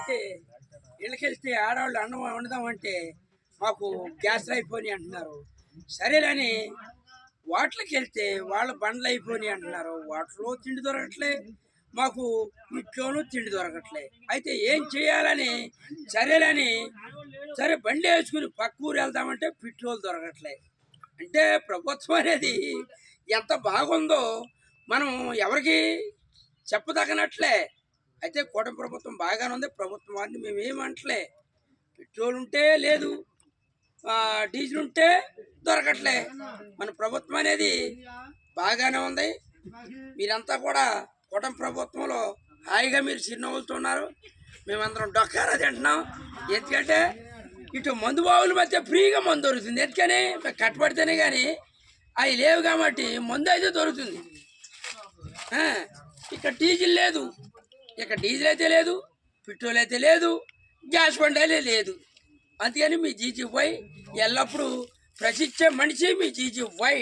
అయితే ఇళ్ళకెళ్తే ఆడవాళ్ళు అన్నం వండుదామంటే మాకు గ్యాస్లు అయిపోయినాయి అంటున్నారు. సరేనని వాటికి వెళ్తే వాళ్ళ బండ్లు అయిపోయినాయి అంటున్నారు. వాటిలో తిండి దొరకట్లే, మాకు ఇంట్లోనూ తిండి దొరకట్లే. అయితే ఏం చేయాలని సరేనని సరే బండి వేసుకుని పక్క ఊరు వెళ్దామంటే పెట్రోల్ దొరకట్లే. అంటే ప్రభుత్వం అనేది ఎంత బాగుందో మనం ఎవరికి చెప్పదగినట్లే. అయితే కూటమి ప్రభుత్వం బాగానే ఉంది. ప్రభుత్వం వారిని మేము ఏమంటలే. పెట్రోల్ ఉంటే లేదు, డీజిల్ ఉంటే దొరకట్లే. మన ప్రభుత్వం అనేది బాగానే ఉంది. మీరంతా కూడా కూటమి ప్రభుత్వంలో హాయిగా మీరు చిరునవ్వులతో ఉన్నారు. మేమందరం డొక్కారా తింటున్నాం. ఎందుకంటే ఇటు మందు బావుల మధ్య ఫ్రీగా మందు దొరుకుతుంది. ఎందుకని కట్టబడితేనే కానీ అవి లేవు కాబట్టి మందు అయితే దొరుకుతుంది. ఇక్కడ డీజిల్ లేదు, ఇక్కడ డీజిల్ అయితే లేదు, పెట్రోల్ అయితే లేదు, గ్యాస్ బండ్ అయితే లేదు. అందుకని మీ జీజీ వై ఎల్లప్పుడూ ప్రసిద్ధ మనిషి మీ జీజీ వై.